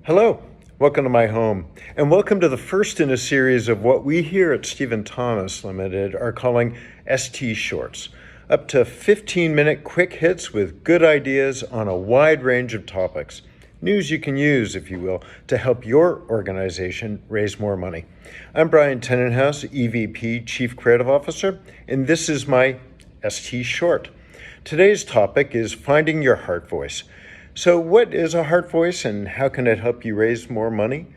Hello, welcome to my home, and welcome to the first in a series of what we here at Stephen Thomas Limited are calling ST Shorts, up to 15-minute quick hits with good ideas on a wide range of topics. News you can use, if you will, to help your organization raise more money. I'm Bryan Tenenhouse, EVP, Chief Creative Officer, and this is my ST Short. Today's topic is finding your heart voice. So what is a heart voice and how can it help you raise more money?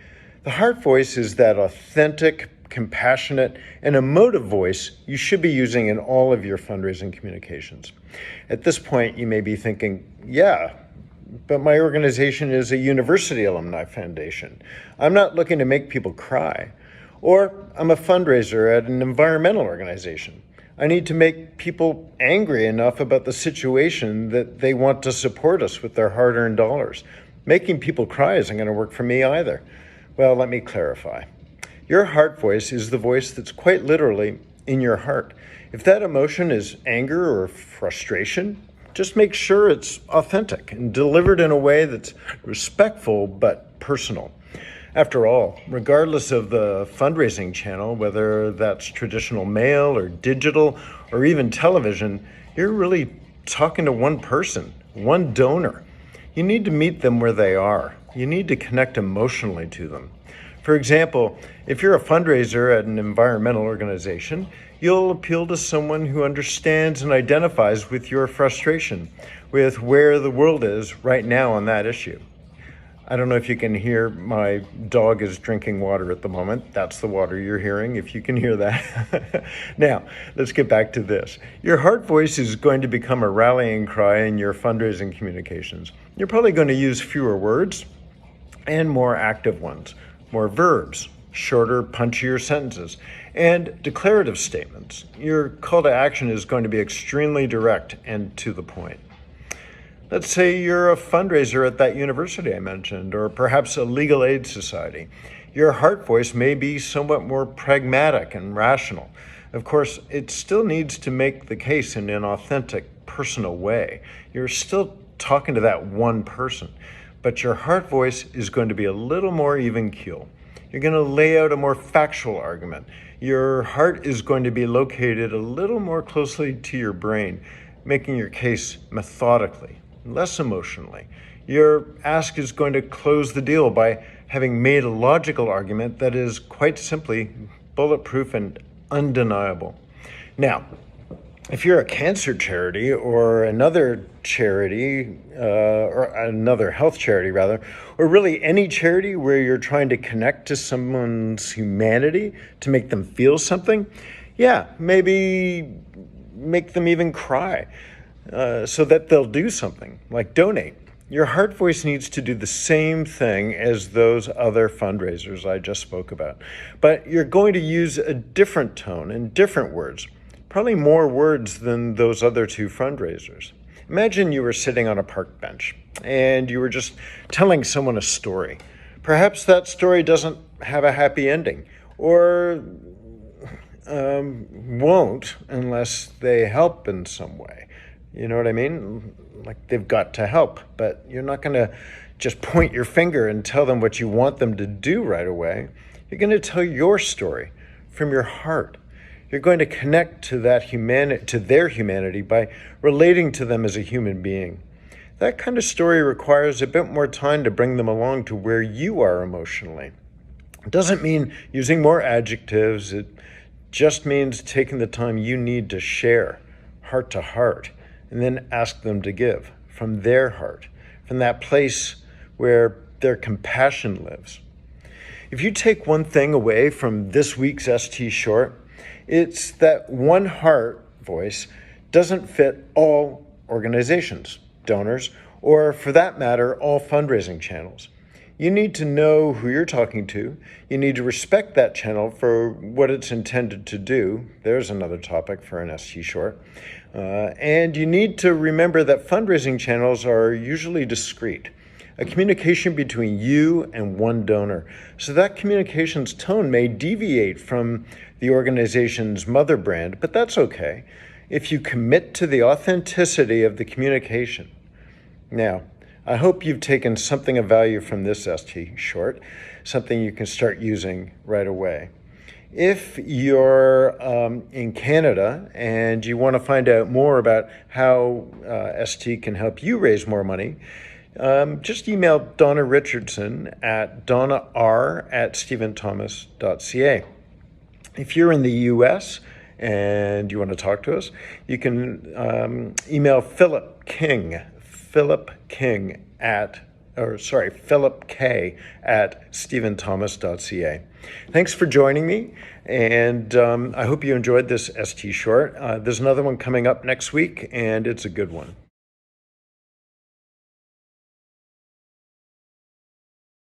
The heart voice is that authentic, compassionate, and emotive voice you should be using in all of your fundraising communications. At this point, you may be thinking, yeah, but my organization is a university alumni foundation. I'm not looking to make people cry. Or I'm a fundraiser at an environmental organization. I need to make people angry enough about the situation that they want to support us with their hard-earned dollars. Making people cry isn't going to work for me either. Well, let me clarify. Your heart voice is the voice that's quite literally in your heart. If that emotion is anger or frustration, just make sure it's authentic and delivered in a way that's respectful but personal. After all, regardless of the fundraising channel, whether that's traditional mail or digital or even television, you're really talking to one person, one donor. You need to meet them where they are. You need to connect emotionally to them. For example, if you're a fundraiser at an environmental organization, you'll appeal to someone who understands and identifies with your frustration, with where the world is right now on that issue. I don't know if you can hear, my dog is drinking water at the moment. That's the water you're hearing, if you can hear that. Now, let's get back to this. Your heart voice is going to become a rallying cry in your fundraising communications. You're probably going to use fewer words and more active ones, more verbs, shorter, punchier sentences, and declarative statements. Your call to action is going to be extremely direct and to the point. Let's say you're a fundraiser at that university I mentioned, or perhaps a legal aid society. Your heart voice may be somewhat more pragmatic and rational. Of course, it still needs to make the case in an authentic, personal way. You're still talking to that one person, but your heart voice is going to be a little more even keel. You're going to lay out a more factual argument. Your heart is going to be located a little more closely to your brain, making your case methodically, less emotionally. Your ask is going to close the deal by having made a logical argument that is quite simply bulletproof and undeniable. Now, if you're a cancer charity or another charity, or another health charity rather, or really any charity where you're trying to connect to someone's humanity to make them feel something, yeah, maybe make them even cry. So that they'll do something, like donate. Your heart voice needs to do the same thing as those other fundraisers I just spoke about. But you're going to use a different tone and different words, probably more words than those other two fundraisers. Imagine you were sitting on a park bench and you were just telling someone a story. Perhaps that story doesn't have a happy ending, or won't unless they help in some way. You know what I mean? Like they've got to help, but you're not going to just point your finger and tell them what you want them to do right away. You're going to tell your story from your heart. You're going to connect to their humanity by relating to them as a human being. That kind of story requires a bit more time to bring them along to where you are emotionally. It doesn't mean using more adjectives. It just means taking the time you need to share, heart to heart, and then ask them to give from their heart, from that place where their compassion lives. If you take one thing away from this week's ST Short, it's that one heart voice doesn't fit all organizations, donors, or for that matter, all fundraising channels. You need to know who you're talking to. You need to respect that channel for what it's intended to do. There's another topic for an ST Short. And you need to remember that fundraising channels are usually discrete, a communication between you and one donor. So that communication's tone may deviate from the organization's mother brand, but that's okay if you commit to the authenticity of the communication. Now, I hope you've taken something of value from this ST short, something you can start using right away. If you're in Canada and you want to find out more about how ST can help you raise more money, just email Donna Richardson at donnar@stephenthomas.ca. If you're in the US and you want to talk to us, you can email Philip K at stephenthomas.ca. Thanks for joining me, and I hope you enjoyed this ST short. There's another one coming up next week, and it's a good one.